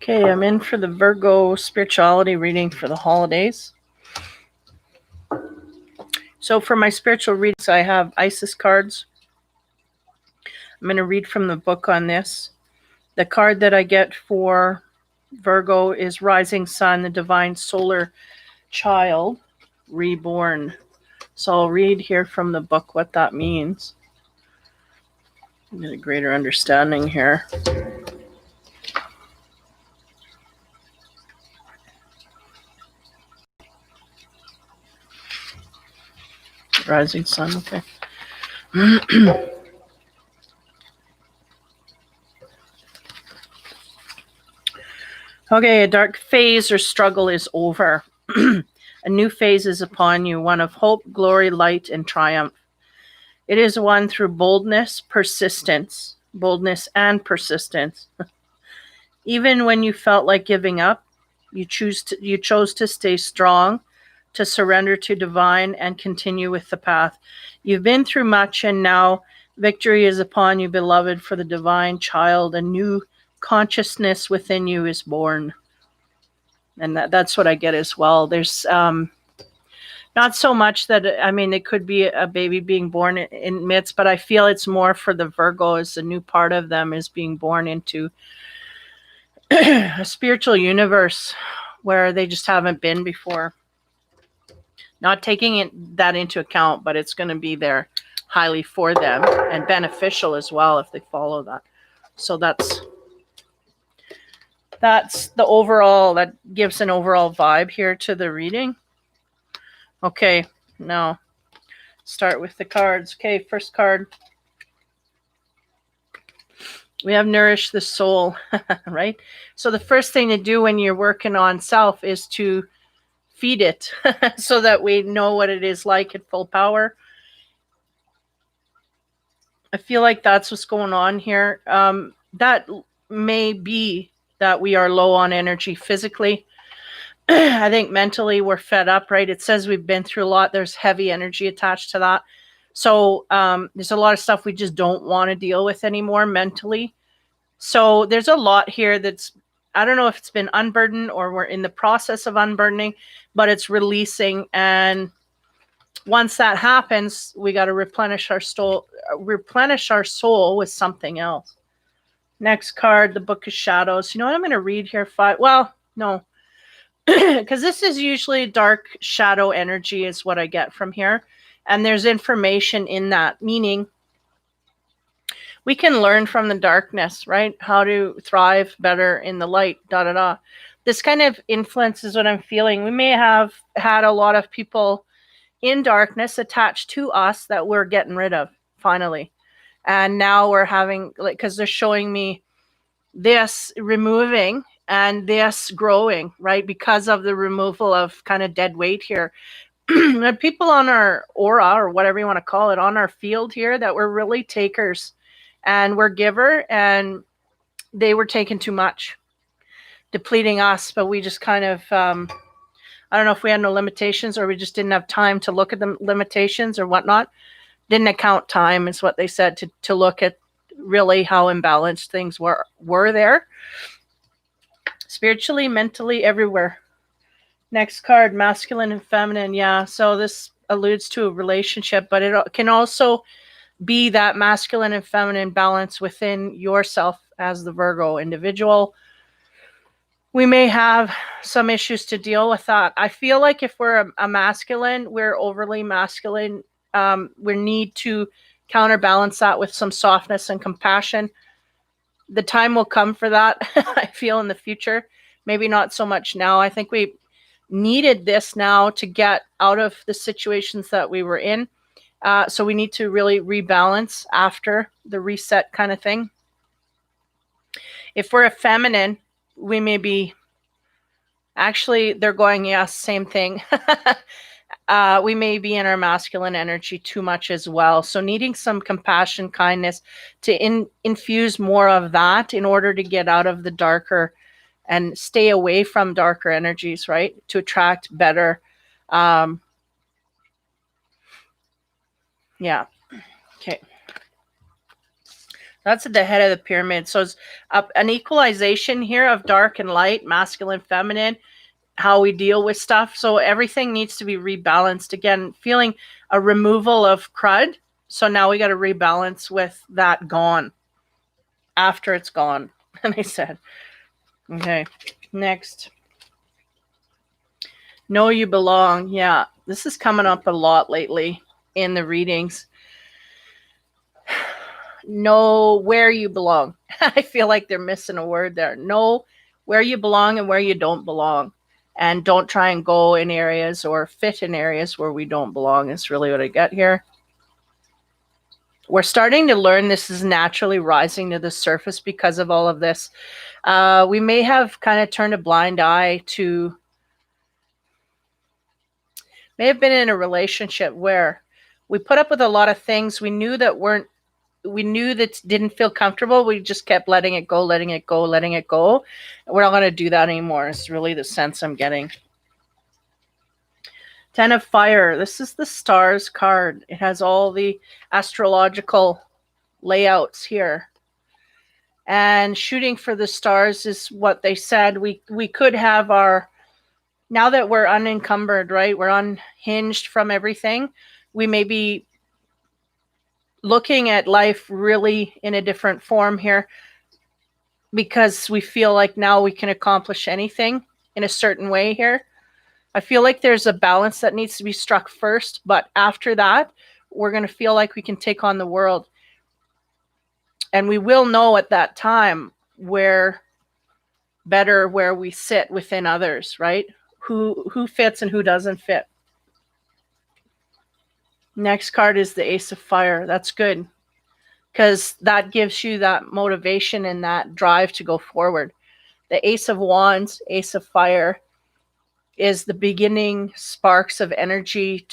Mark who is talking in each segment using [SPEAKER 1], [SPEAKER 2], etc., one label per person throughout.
[SPEAKER 1] Okay, I'm in for the Virgo spirituality reading for the holidays. So for my spiritual readings, I have Isis cards. I'm going to read from the book on this. The card that I get for Virgo is Rising Sun, the Divine Solar Child, Reborn. So I'll read here from the book what that means. Get a greater understanding here. Rising Sun, okay. Okay, a dark phase or struggle is over. A new phase is upon you, one of hope, glory, light, and triumph. It is one through boldness and persistence. Even when you felt like giving up, you chose to stay strong, to surrender to divine, and continue with the path. You've been through much, and now victory is upon you, beloved, for the divine child. A new consciousness within you is born. And that's what I get as well. There's not so much that, it could be a baby being born in midst, but I feel it's more for the Virgo, as a new part of them is being born into a spiritual universe where they just haven't been before. Not taking that into account, but it's going to be there highly for them and beneficial as well if they follow that. So that's the overall, that gives an overall vibe here to the reading. Okay, now start with the cards. Okay, first card. We have nourish the soul, right? So the first thing to do when you're working on self is to feed it so that we know what it is like at full power. I feel like that's what's going on here. That may be that we are low on energy physically. I think mentally we're fed up, right? It says we've been through a lot. There's heavy energy attached to that. So there's a lot of stuff we just don't want to deal with anymore mentally. So there's a lot here that's, I don't know if it's been unburdened or we're in the process of unburdening, but it's releasing. And once that happens, we got to replenish our soul with something else. Next card, the Book of Shadows. You know what I'm going to read here? Because this is usually dark shadow energy is what I get from here. And there's information in that, meaning we can learn from the darkness, right? How to thrive better in the light, This kind of influences what I'm feeling. We may have had a lot of people in darkness attached to us that we're getting rid of, finally. And now we're having, because they're showing me this removing and this growing, right? Because of the removal of kind of dead weight here. People on our aura, or whatever you want to call it, on our field here, that were really takers and we're giver, and they were taking too much, depleting us. But we just kind of, I don't know if we had no limitations or we just didn't have time to look at the limitations or whatnot. Didn't account time is what they said to look at really how imbalanced things were there. Spiritually, mentally, everywhere. Next card, masculine and feminine. Yeah, so this alludes to a relationship, but it can also be that masculine and feminine balance within yourself as the Virgo individual. We may have some issues to deal with that. I feel like if we're a masculine, we're overly masculine. We need to counterbalance that with some softness and compassion. The time will come for that, I feel, in the future. Maybe not so much now. I think we needed this now to get out of the situations that we were in. So we need to really rebalance after the reset kind of thing. If we're a feminine, we may be, actually, they're going, yes, same thing. We may be in our masculine energy too much as well. So needing some compassion, kindness to infuse more of that in order to get out of the darker and stay away from darker energies, right? To attract better. Yeah. Okay. That's at the head of the pyramid. So it's an equalization here of dark and light, masculine, feminine, how we deal with stuff. So everything needs to be rebalanced. Again, feeling a removal of crud. So now we got to rebalance with that gone after it's gone. And I said, okay, next. Know you belong. Yeah, this is coming up a lot lately in the readings. Know where you belong. I feel like they're missing a word there. Know where you belong and where you don't belong. And don't try and go in areas or fit in areas where we don't belong is really what I get here. We're starting to learn this is naturally rising to the surface because of all of this. We may have kind of turned a blind eye to, may have been in a relationship where we put up with a lot of things we knew that didn't feel comfortable. We just kept letting it go, letting it go, letting it go. We're not going to do that anymore. It's really the sense I'm getting. 10 of Fire. This is the stars card. It has all the astrological layouts here. And shooting for the stars is what they said. We could have our, now that we're unencumbered, right? We're unhinged from everything. We may be looking at life really in a different form here because we feel like now we can accomplish anything in a certain way here. I feel like there's a balance that needs to be struck first, but after that, we're going to feel like we can take on the world. And we will know at that time where we sit within others, right? Who fits and who doesn't fit. Next card is the Ace of Fire. That's good because that gives you that motivation and that drive to go forward. The Ace of Wands, Ace of Fire, is the beginning sparks of energy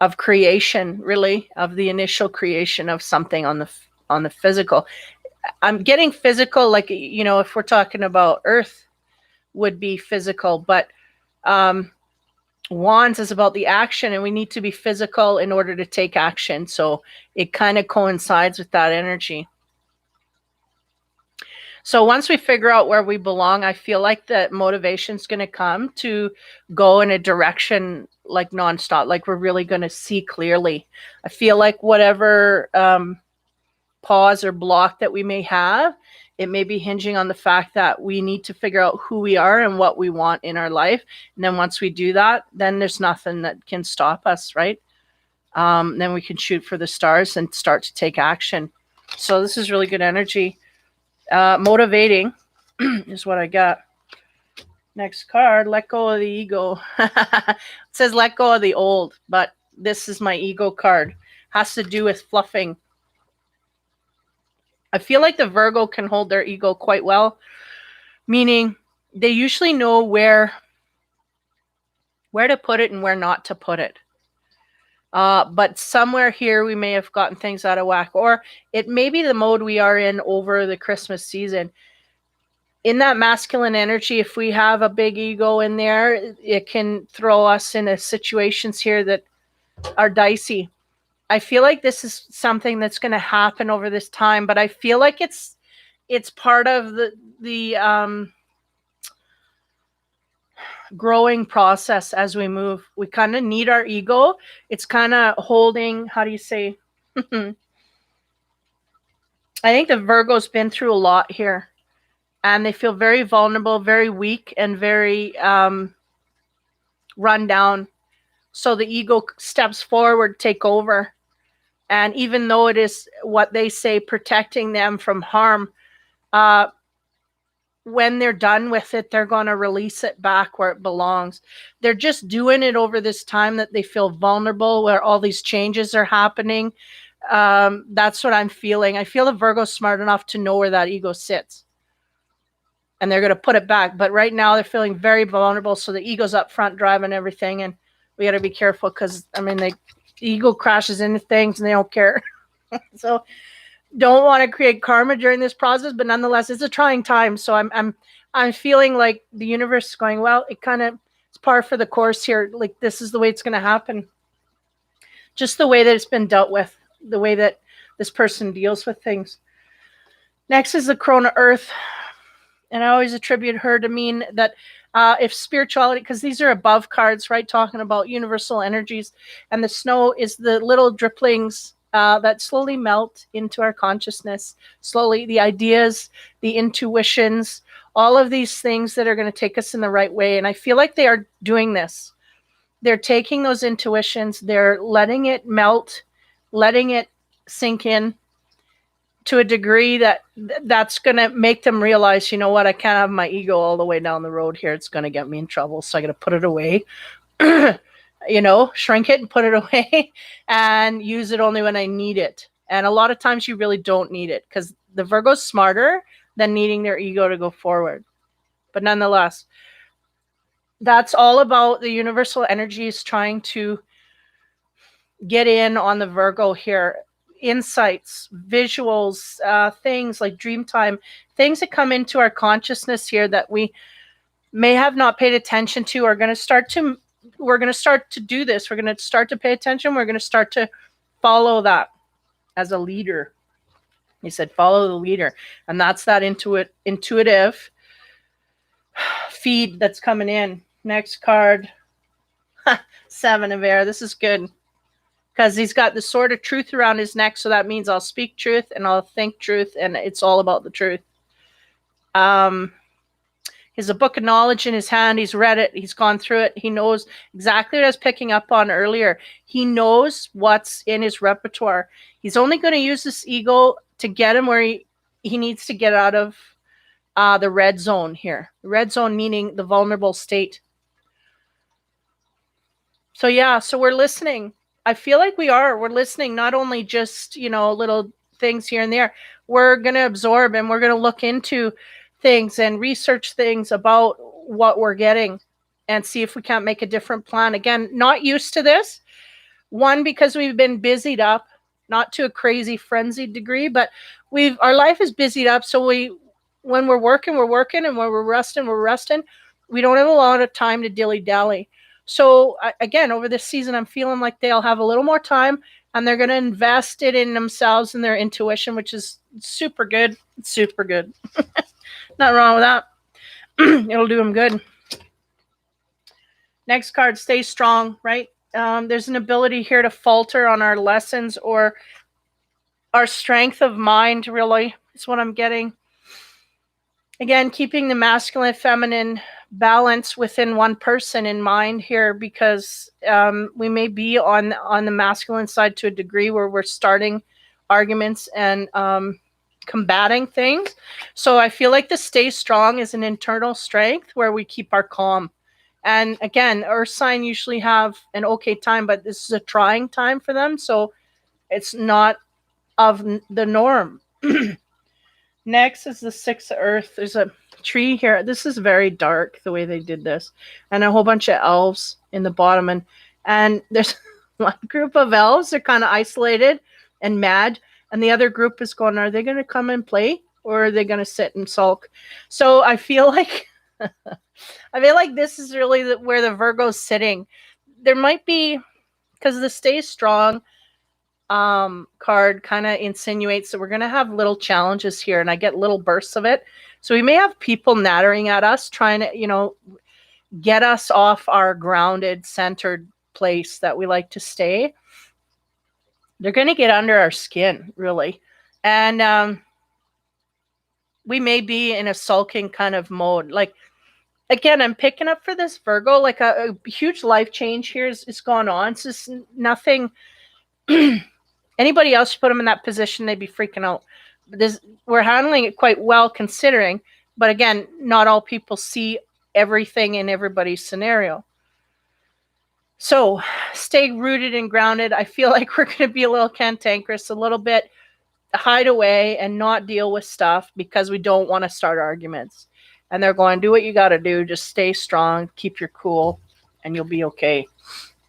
[SPEAKER 1] of creation, really, of the initial creation of something on the physical. I'm getting physical, like, if we're talking about Earth, would be physical, but Wands is about the action, and we need to be physical in order to take action. So it kind of coincides with that energy. So once we figure out where we belong, I feel like the motivation is going to come to go in a direction like nonstop, like we're really going to see clearly. I feel like whatever pause or block that we may have, it may be hinging on the fact that we need to figure out who we are and what we want in our life. And then once we do that, then there's nothing that can stop us, right? Then we can shoot for the stars and start to take action. So this is really good energy. Motivating is what I got. Next card, let go of the ego. It says let go of the old, but this is my ego card. Has to do with fluffing. I feel like the Virgo can hold their ego quite well, meaning they usually know where to put it and where not to put it. But somewhere here we may have gotten things out of whack, or it may be the mode we are in over the Christmas season. In that masculine energy, if we have a big ego in there, it can throw us into situations here that are dicey. I feel like this is something that's going to happen over this time, but I feel like it's part of the growing process as we move. We kind of need our ego. It's kind of holding, how do you say? I think the Virgo's been through a lot here, and they feel very vulnerable, very weak, and very run down. So the ego steps forward, take over. And even though it is what they say protecting them from harm, when they're done with it, they're going to release it back where it belongs. They're just doing it over this time that they feel vulnerable, where all these changes are happening. That's what I'm feeling. I feel the Virgo's smart enough to know where that ego sits, and they're going to put it back. But right now they're feeling very vulnerable. So the ego's up front driving everything. And we got to be careful because, the ego crashes into things and they don't care. So don't want to create karma during this process, but nonetheless, it's a trying time. So I'm feeling like the universe is going, well, it kind of it's par for the course here. Like, this is the way it's going to happen. Just the way that it's been dealt with, the way that this person deals with things. Next is the Corona Earth. And I always attribute her to mean that if spirituality, because these are above cards, right? Talking about universal energies. And the snow is the little driplings that slowly melt into our consciousness. Slowly, the ideas, the intuitions, all of these things that are going to take us in the right way. And I feel like they are doing this. They're taking those intuitions, they're letting it melt, letting it sink in to a degree that's going to make them realize, you know what, I can't have my ego all the way down the road here. It's going to get me in trouble. So I got to put it away, shrink it and put it away and use it only when I need it. And a lot of times you really don't need it because the Virgo's smarter than needing their ego to go forward. But nonetheless, that's all about the universal energies trying to get in on the Virgo here. Insights, visuals, things like dream time, things that come into our consciousness here that we may have not paid attention to are going to start to, we're going to start to do this. We're going to start to pay attention. We're going to start to follow that as a leader. He said, follow the leader. And that's that intuitive feed that's coming in. Next card, 7 of air. This is good. Because he's got the sword of truth around his neck. So that means I'll speak truth and I'll think truth. And it's all about the truth. He has a book of knowledge in his hand. He's read it. He's gone through it. He knows exactly what I was picking up on earlier. He knows what's in his repertoire. He's only going to use this ego to get him where he needs to get out of the red zone here. The red zone meaning the vulnerable state. So yeah, so we're listening. I feel like we're listening, not only just, little things here and there. We're going to absorb and we're going to look into things and research things about what we're getting and see if we can't make a different plan. Again, not used to this. One, because we've been busied up, not to a crazy frenzied degree, but our life is busied up. So when we're working, and when we're resting, we don't have a lot of time to dilly-dally. So again, over this season, I'm feeling like they'll have a little more time and they're going to invest it in themselves and their intuition, which is super good. Super good. Not wrong with that. It'll do them good. Next card, stay strong, right? There's an ability here to falter on our lessons or our strength of mind, really, is what I'm getting. Again, keeping the masculine, feminine balance within one person in mind here, because we may be on the masculine side to a degree where we're starting arguments and combating things. So I feel like the stay strong is an internal strength where we keep our calm. And again, Earth sign usually have an okay time, but this is a trying time for them. So it's not of the norm. Next is the 6 of Earth. There's a tree here. This is very dark, the way they did this. And a whole bunch of elves in the bottom. And there's one group of elves. They're kind of isolated and mad. And the other group is going, are they going to come and play? Or are they going to sit and sulk? So I feel like this is really where the Virgo's sitting. There might be, because the stay strong card kind of insinuates that we're going to have little challenges here, and I get little bursts of it. So we may have people nattering at us, trying to, get us off our grounded, centered place that we like to stay. They're going to get under our skin, really. And we may be in a sulking kind of mode. Like, again, I'm picking up for this Virgo, like a huge life change here is going on. It's just nothing. Anybody else, you put them in that position, they'd be freaking out. We're handling it quite well considering, but again, not all people see everything in everybody's scenario. So stay rooted and grounded. I feel like we're going to be a little cantankerous, a little bit hide away and not deal with stuff because we don't want to start arguments. And they're going, do what you got to do. Just stay strong, keep your cool, and you'll be okay.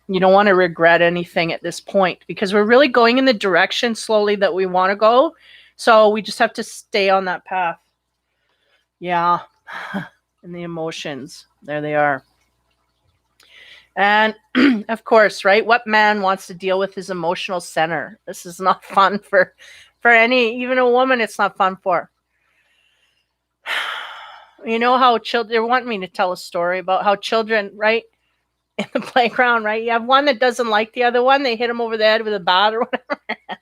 [SPEAKER 1] You don't want to regret anything at this point because we're really going in the direction slowly that we want to go. So we just have to stay on that path. Yeah. And the emotions, there they are. And of course, right? What man wants to deal with his emotional center? This is not fun for any, even a woman, it's not fun for. You know how children, they want me to tell a story about how children, right, in the playground, right? You have one that doesn't like the other one. They hit them over the head with a bat or whatever.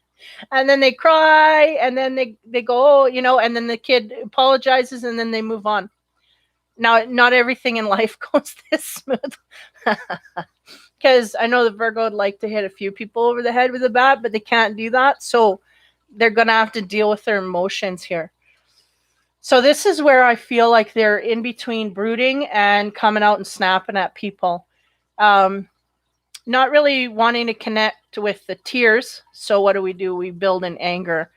[SPEAKER 1] And then they cry, and then they go, and then the kid apologizes, and then they move on. Now, not everything in life goes this smooth. Because I know the Virgo would like to hit a few people over the head with a bat, but they can't do that. So they're going to have to deal with their emotions here. So this is where I feel like they're in between brooding and coming out and snapping at people. Not really wanting to connect with the tears. So what do? We build in anger.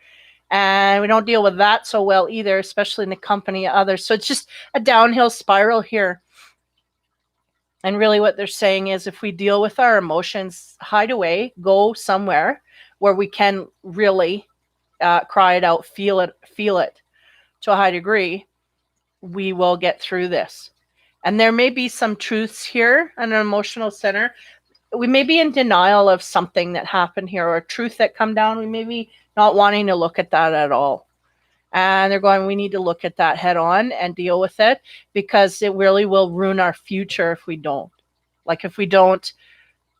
[SPEAKER 1] And we don't deal with that so well either, especially in the company of others. So it's just a downhill spiral here. And really what they're saying is, if we deal with our emotions, hide away, go somewhere where we can really cry it out, feel it to a high degree, we will get through this. And there may be some truths here in an emotional center. We may be in denial of something that happened here, or a truth that come down. We may be not wanting to look at that at all. And they're going, we need to look at that head on and deal with it, because it really will ruin our future if we don't. Like, if we don't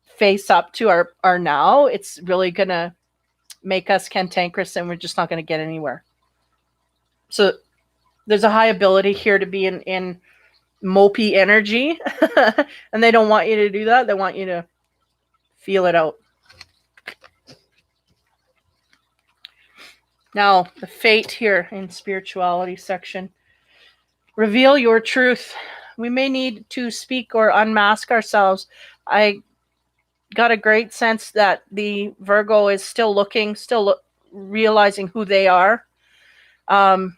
[SPEAKER 1] face up to our now, it's really going to make us cantankerous, and we're just not going to get anywhere. So there's a high ability here to be in mopey energy. And they don't want you to do that. They want you to feel it out. Now, the fate here in spirituality section. Reveal your truth. We may need to speak or unmask ourselves. I got a great sense that the Virgo is still looking, realizing who they are. And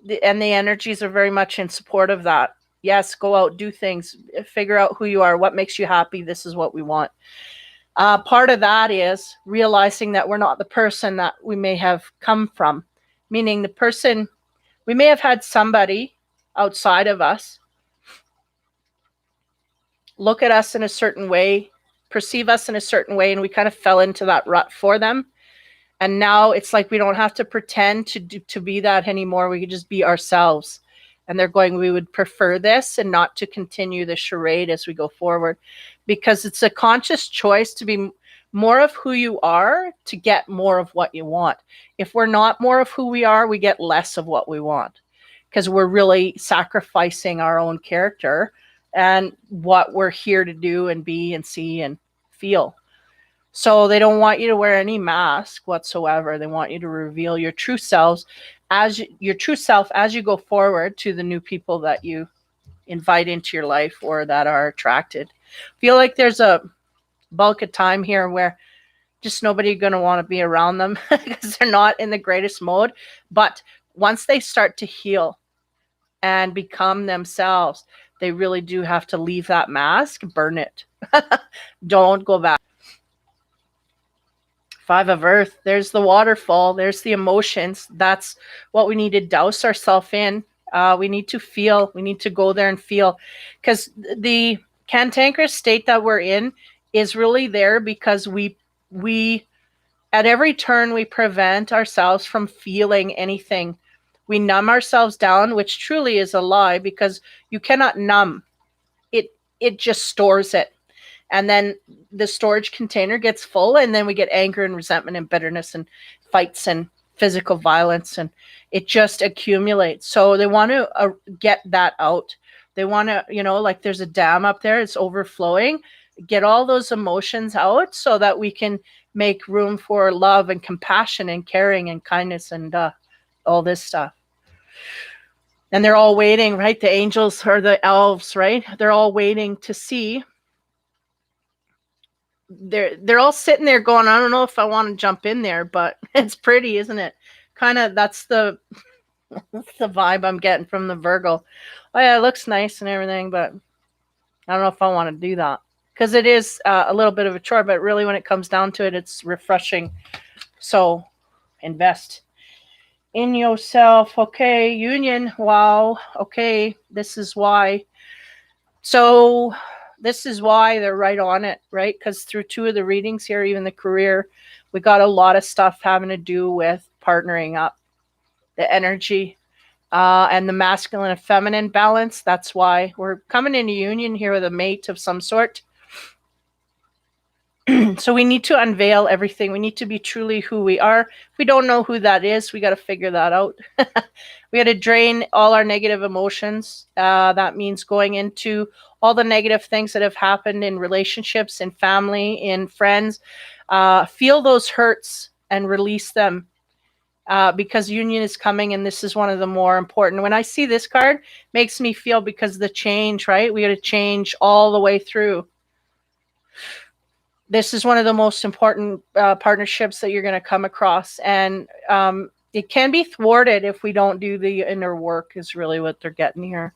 [SPEAKER 1] the energies are very much in support of that. Yes, go out, do things, figure out who you are, what makes you happy. This is what we want. Part of that is realizing that we're not the person that we may have come from, meaning the person, we may have had somebody outside of us look at us in a certain way, perceive us in a certain way, and we kind of fell into that rut for them. And now it's like we don't have to pretend to be that anymore. We can just be ourselves. And they're going, we would prefer this and not to continue the charade as we go forward, because it's a conscious choice to be more of who you are to get more of what you want. If we're not more of who we are, we get less of what we want, because we're really sacrificing our own character and what we're here to do and be and see and feel. So they don't want you to wear any mask whatsoever. They want you to reveal your true selves as you go forward to the new people that you invite into your life or that are attracted. Feel like there's a bulk of time here where just nobody going to want to be around them because they're not in the greatest mode. But once they start to heal and become themselves, they really do have to leave that mask, burn it. Don't go back. Five of Earth, there's the waterfall, there's the emotions. That's what we need to douse ourselves in. We need to feel, we need to go there and feel, because the cantankerous state that we're in is really there because we at every turn we prevent ourselves from feeling anything. We numb ourselves down, which truly is a lie, because you cannot numb it. It just stores it. And then the storage container gets full, and then we get anger and resentment and bitterness and fights and physical violence, and it just accumulates. So they want to get that out. They want to, like there's a dam up there, it's overflowing. Get all those emotions out so that we can make room for love and compassion and caring and kindness and all this stuff. And they're all waiting, right? The angels or the elves, right? They're all waiting to see. They're all sitting there going, I don't know if I want to jump in there, but it's pretty, isn't it? Kind of, that's the vibe I'm getting from the Virgo. Oh yeah, it looks nice and everything, but I don't know if I want to do that, because it is a little bit of a chore, but really when it comes down to it, it's refreshing. So invest in yourself. Okay, union. Wow. Okay, this is why. So this is why they're right on it, right? Because through two of the readings here, even the career, we got a lot of stuff having to do with partnering up, the energy, and the masculine and feminine balance. That's why we're coming into union here with a mate of some sort. So we need to unveil everything. We need to be truly who we are. If we don't know who that is, we got to figure that out. We got to drain all our negative emotions. That means going into all the negative things that have happened in relationships, in family, in friends. Feel those hurts and release them, because union is coming, and this is one of the more important. When I see this card, makes me feel, because the change, right? We got to change all the way through. This is one of the most important partnerships that you're going to come across, and it can be thwarted if we don't do the inner work, is really what they're getting here.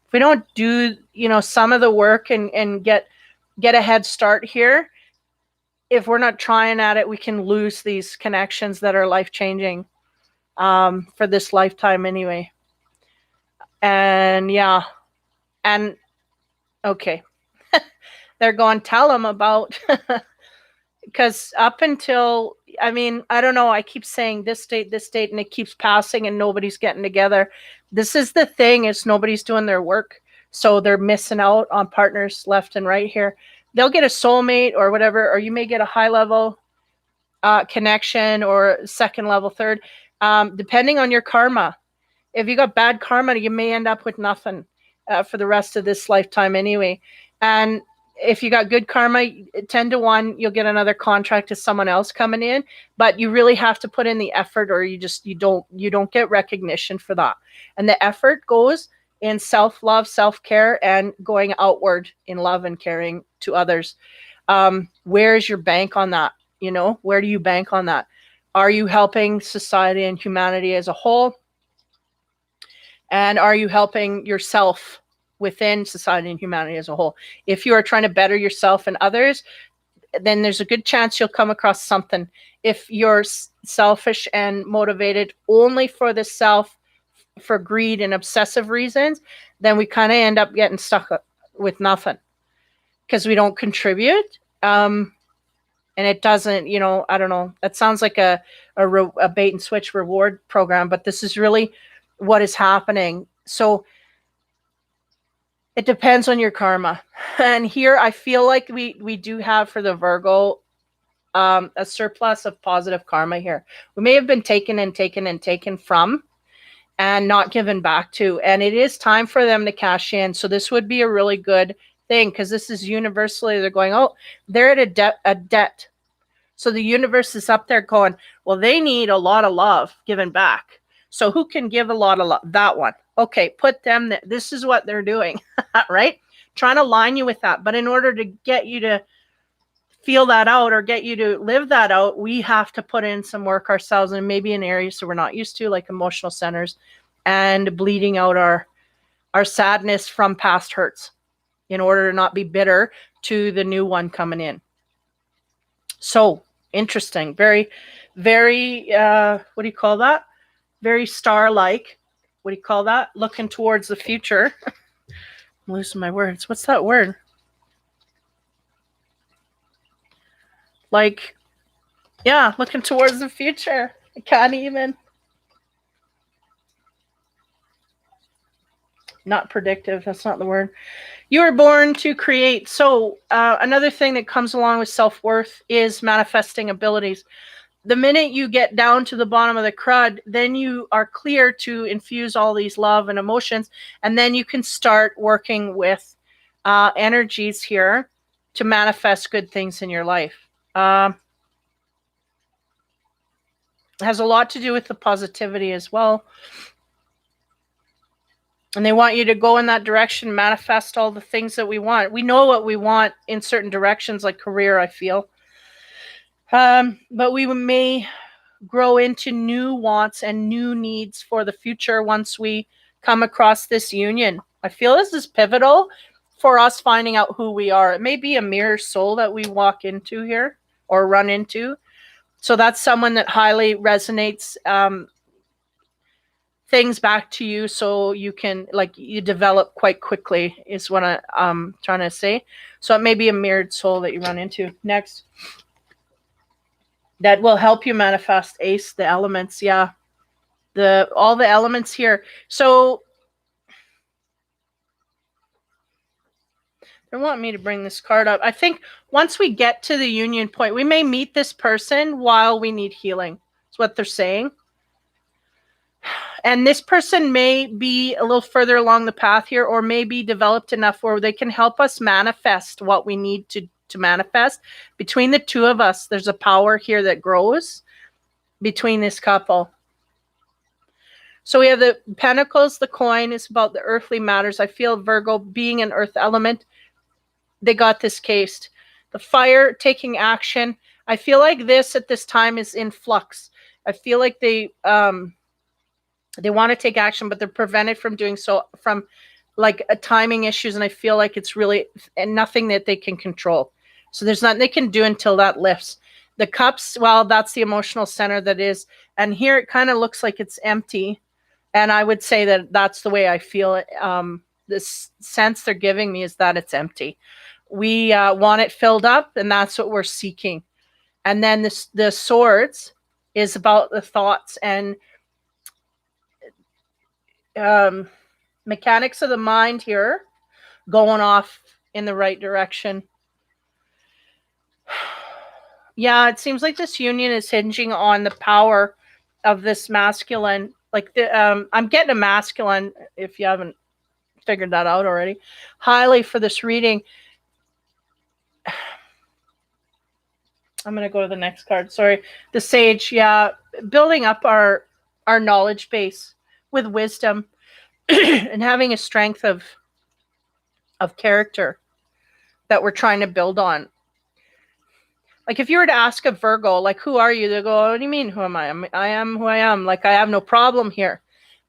[SPEAKER 1] If we don't do, some of the work and get a head start here, if we're not trying at it, we can lose these connections that are life-changing for this lifetime anyway. And yeah, and okay. They're going, tell them about, because up until, I don't know, I keep saying this date, and it keeps passing and nobody's getting together. This is the thing, is nobody's doing their work. So they're missing out on partners left and right here. They'll get a soulmate or whatever, or you may get a high level connection, or second level, third, depending on your karma. If you got bad karma, you may end up with nothing for the rest of this lifetime anyway. And if you got good karma, 10 to 1, you'll get another contract to someone else coming in, but you really have to put in the effort, or you don't get recognition for that. And the effort goes in self-love, self-care, and going outward in love and caring to others. Where's your bank on that? Where do you bank on that? Are you helping society and humanity as a whole? And are you helping yourself within society and humanity as a whole? If you are trying to better yourself and others, then there's a good chance you'll come across something. If you're selfish and motivated only for the self, for greed and obsessive reasons, then we kind of end up getting stuck with nothing, because we don't contribute. And it doesn't, I don't know. That sounds like a bait and switch reward program, but this is really what is happening. So it depends on your karma. And here I feel like we do have, for the Virgo, a surplus of positive karma here. We may have been taken from and not given back to. And it is time for them to cash in. So this would be a really good thing, because this is universally, they're going, oh, they're at a debt. So the universe is up there going, well, they need a lot of love given back. So who can give a lot of love? That one. Okay, put them there. This is what they're doing, right? Trying to line you with that. But in order to get you to feel that out, or get you to live that out, we have to put in some work ourselves, and maybe in areas that we're not used to, like emotional centers, and bleeding out our sadness from past hurts, in order to not be bitter to the new one coming in. So interesting. Very, very, what do you call that? Very star-like. What do you call that? Looking towards the future. I'm losing my words. What's that word? Like, yeah, looking towards the future. I can't even. Not predictive. That's not the word. You were born to create. So another thing that comes along with self-worth is manifesting abilities. The minute you get down to the bottom of the crud, then you are clear to infuse all these love and emotions, and then you can start working with energies here to manifest good things in your life. It has a lot to do with the positivity as well. And they want you to go in that direction, manifest all the things that we want. We know what we want in certain directions, like career, I feel. But we may grow into new wants and new needs for the future once we come across this union. I feel this is pivotal for us finding out who we are. It may be a mirror soul that we walk into here or run into. So that's someone that highly resonates things back to you, so you can, like, you develop quite quickly is what I'm trying to say. So it may be a mirrored soul that you run into. Next. That will help you manifest, Ace, the elements. Yeah. all the elements here. So they want me to bring this card up. I think once we get to the union point, we may meet this person while we need healing. That's what they're saying. And this person may be a little further along the path here, or may be developed enough where they can help us manifest what we need to manifest. Between the two of us, there's a power here that grows between this couple. So we have the Pentacles, the coin is about the earthly matters. I feel Virgo being an earth element, they got this cased. The fire, taking action. I feel like this at this time is in flux. I feel like they want to take action, but they're prevented from doing so from like timing issues. And I feel like it's really nothing that they can control. So there's nothing they can do until that lifts. The cups, well, that's the emotional center that is. And here it kind of looks like it's empty. And I would say that that's the way I feel it. This sense they're giving me is that it's empty. We want it filled up, and that's what we're seeking. And then the swords is about the thoughts and mechanics of the mind here going off in the right direction. Yeah, it seems like this union is hinging on the power of this masculine. Like I'm getting a masculine, if you haven't figured that out already, highly for this reading. I'm going to go to the next card. Sorry. The Sage. Yeah. Building up our knowledge base with wisdom and having a strength of character that we're trying to build on. Like if you were to ask a Virgo, like, who are you? They go, what do you mean? Who am I? I am who I am. Like, I have no problem here.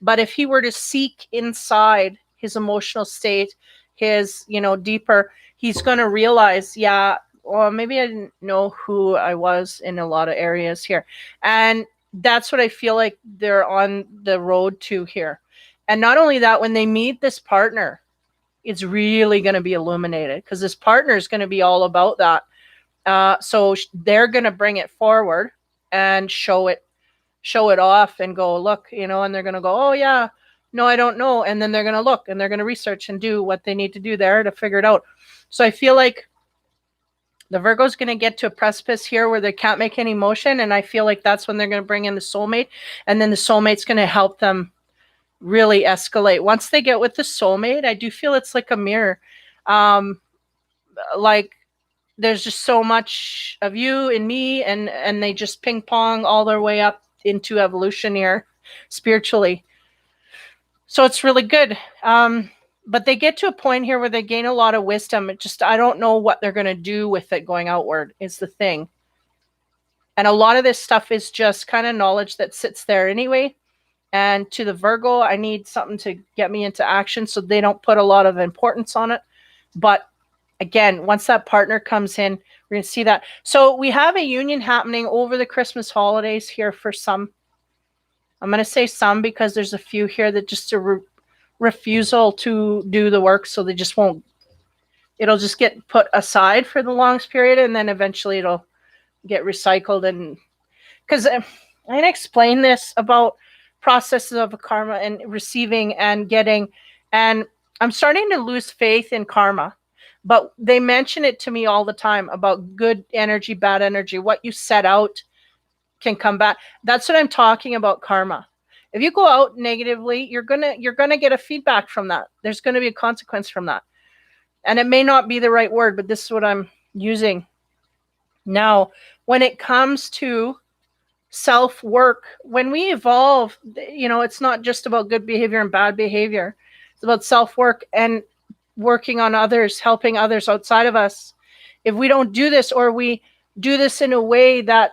[SPEAKER 1] But if he were to seek inside his emotional state, his, deeper, he's going to realize, yeah, well, maybe I didn't know who I was in a lot of areas here. And that's what I feel like they're on the road to here. And not only that, when they meet this partner, it's really going to be illuminated because this partner is going to be all about that. So they're going to bring it forward and show it off and go, look, and they're going to go, oh yeah, no, I don't know. And then they're going to look and they're going to research and do what they need to do there to figure it out. So I feel like the Virgo's going to get to a precipice here where they can't make any motion. And I feel like that's when they're going to bring in the soulmate. And then the soulmate's going to help them really escalate. Once they get with the soulmate, I do feel it's like a mirror. Like there's just so much of you and me, and they just ping pong all their way up into evolution here spiritually. So it's really good. But they get to a point here where they gain a lot of wisdom. I don't know what they're going to do with it going outward is the thing. And a lot of this stuff is just kind of knowledge that sits there anyway. And to the Virgo, I need something to get me into action, so they don't put a lot of importance on it. But again, once that partner comes in, we're going to see that. So we have a union happening over the Christmas holidays here for some. I'm going to say some because there's a few here that just a refusal to do the work. So they just won't. It'll just get put aside for the longest period. And then eventually it'll get recycled. And because I can explain this about processes of karma and receiving and getting. And I'm starting to lose faith in karma. But they mention it to me all the time about good energy, bad energy. What you set out can come back. That's what I'm talking about, karma. If you go out negatively, you're gonna get a feedback from that. There's gonna be a consequence from that. And it may not be the right word, but this is what I'm using. Now, when it comes to self-work, when we evolve, it's not just about good behavior and bad behavior. It's about self-work and working on others, helping others outside of us. If we don't do this, or we do this in a way that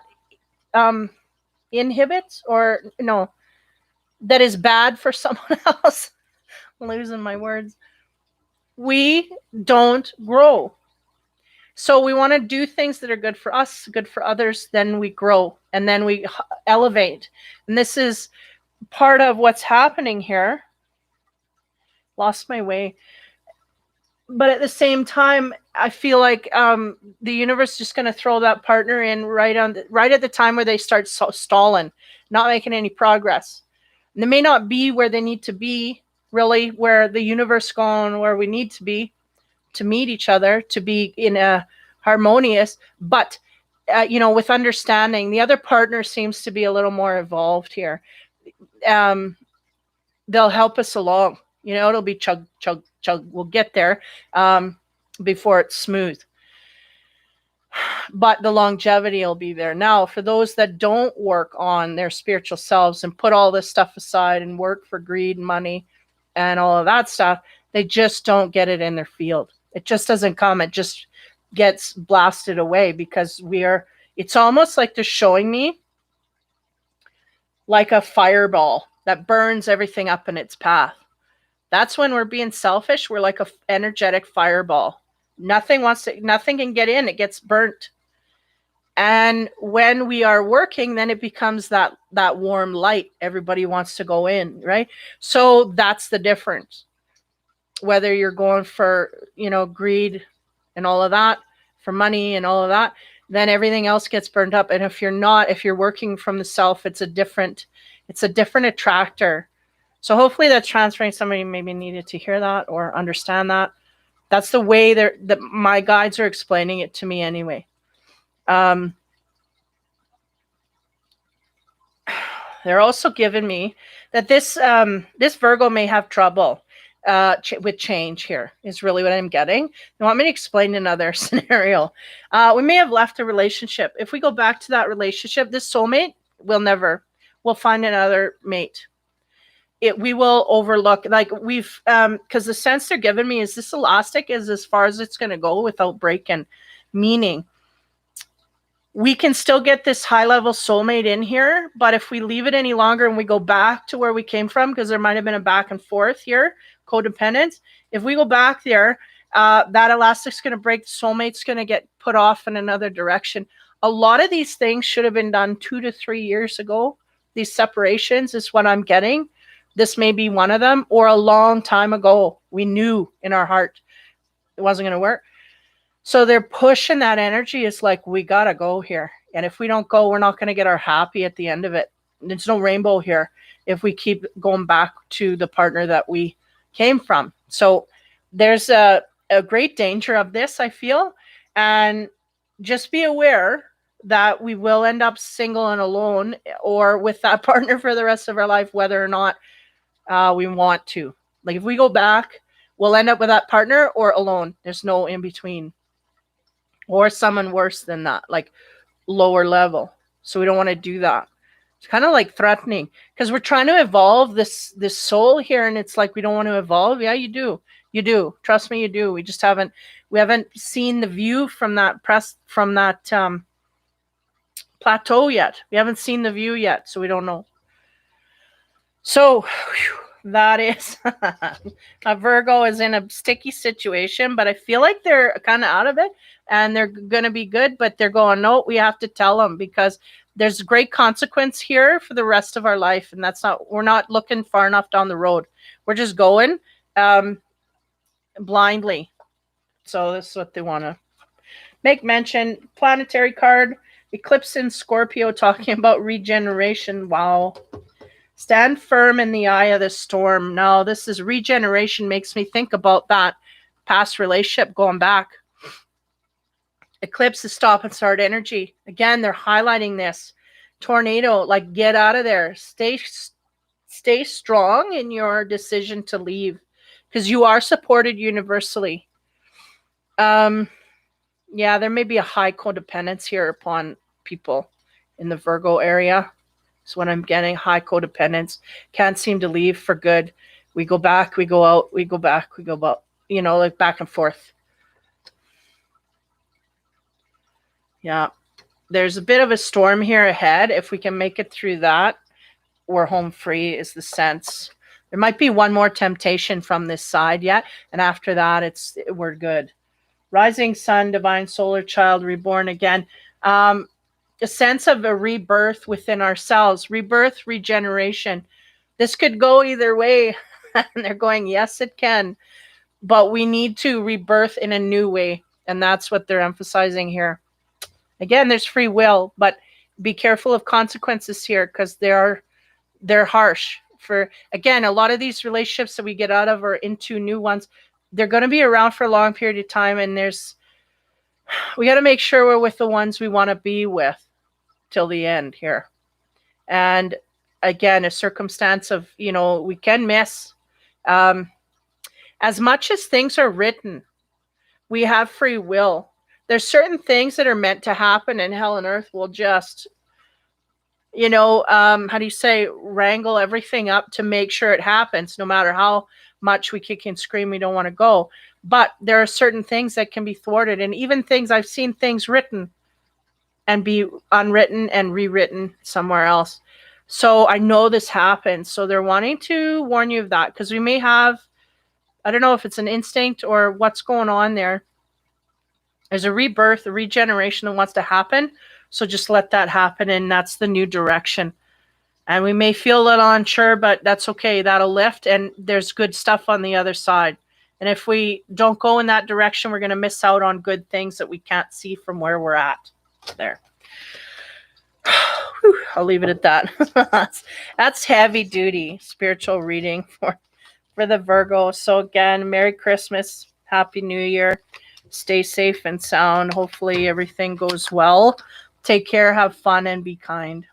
[SPEAKER 1] inhibits that is bad for someone else, I'm losing my words, we don't grow. So we want to do things that are good for us, good for others, then we grow and then we elevate. And this is part of what's happening here. Lost my way. But at the same time, I feel like the universe is just going to throw that partner in right at the time where they start stalling, not making any progress. And they may not be where they need to be, really, where the universe is going, where we need to be to meet each other, to be in a harmonious, but with understanding. The other partner seems to be a little more evolved here. They'll help us along. It'll be chug, chug, chug. We'll get there before it's smooth. But the longevity will be there. Now, for those that don't work on their spiritual selves and put all this stuff aside and work for greed, money, and all of that stuff, they just don't get it in their field. It just doesn't come. It just gets blasted away because it's almost like they're showing me like a fireball that burns everything up in its path. That's when we're being selfish. We're like an energetic fireball. Nothing can get in. It gets burnt. And when we are working, then it becomes that warm light. Everybody wants to go in, right? So that's the difference. Whether you're going for, greed and all of that, for money and all of that, then everything else gets burned up. And if you're working from the self, it's a different attractor. So hopefully that's transferring. Somebody maybe needed to hear that or understand that. That's the way that my guides are explaining it to me anyway. They're also giving me that this Virgo may have trouble with change here, is really what I'm getting. They want me to explain another scenario. We may have left a relationship. If we go back to that relationship, this soulmate, we'll find another mate. We will overlook, like because the sense they're giving me is this elastic is as far as it's going to go without breaking. Meaning, we can still get this high-level soulmate in here, but if we leave it any longer and we go back to where we came from, because there might have been a back and forth here, codependence, if we go back there, that elastic's going to break, the soulmate's going to get put off in another direction. A lot of these things should have been done 2 to 3 years ago. These separations is what I'm getting. This may be one of them, or a long time ago, we knew in our heart it wasn't going to work. So they're pushing that energy. It's like, we got to go here. And if we don't go, we're not going to get our happy at the end of it. There's no rainbow here if we keep going back to the partner that we came from. So there's a great danger of this, I feel. And just be aware that we will end up single and alone, or with that partner for the rest of our life, whether or not we want to. Like, if we go back, we'll end up with that partner or alone. There's no in between. Or someone worse than that, like lower level. So we don't want to do that. It's kind of like threatening, because we're trying to evolve this soul here, and it's like, we don't want to evolve. Yeah, you do. Trust me, you do. We just haven't seen the view from that plateau yet. We haven't seen the view yet, so we don't know. So that is a Virgo is in a sticky situation, but I feel like they're kind of out of it and they're going to be good, but they're going, no, we have to tell them, because there's great consequence here for the rest of our life. And we're not looking far enough down the road. We're just going blindly. So this is what they want to make mention. Planetary card, eclipse in Scorpio, talking about regeneration. Wow. Stand firm in the eye of the storm. Now, this is regeneration, makes me think about that past relationship going back. Eclipse is stop and start energy. Again, they're highlighting this. Tornado, like, get out of there. Stay strong in your decision to leave, because you are supported universally. Yeah, there may be a high codependence here upon people in the Virgo area. That's what I'm getting. High codependence. Can't seem to leave for good. We go back, we go out, we go back, we go out, like back and forth. Yeah. There's a bit of a storm here ahead. If we can make it through that, we're home free, is the sense. There might be one more temptation from this side yet. And after that, we're good. Rising sun, divine solar child, reborn again. A sense of a rebirth within ourselves, rebirth, regeneration. This could go either way. And they're going, yes, it can. But we need to rebirth in a new way. And that's what they're emphasizing here. Again, there's free will, but be careful of consequences here, because they're harsh for, again, a lot of these relationships that we get out of or into new ones, they're going to be around for a long period of time. And we got to make sure we're with the ones we want to be with till the end here. And again, a circumstance of, we can miss. As much as things are written, we have free will. There's certain things that are meant to happen, and hell and earth will just, how do you say, wrangle everything up to make sure it happens, no matter how much we kick and scream we don't want to go. But there are certain things that can be thwarted, and even I've seen things written and be unwritten and rewritten somewhere else. So I know this happens. So they're wanting to warn you of that, because we may have, I don't know if it's an instinct or what's going on there. There's a rebirth, a regeneration that wants to happen. So just let that happen, and that's the new direction. And we may feel a little unsure, but that's okay. That'll lift, and there's good stuff on the other side. And if we don't go in that direction, we're going to miss out on good things that we can't see from where we're at. There. I'll leave it at that. That's heavy duty spiritual reading for the Virgo. So again, Merry Christmas, Happy New Year. Stay safe and sound. Hopefully everything goes well. Take care, have fun, and be kind.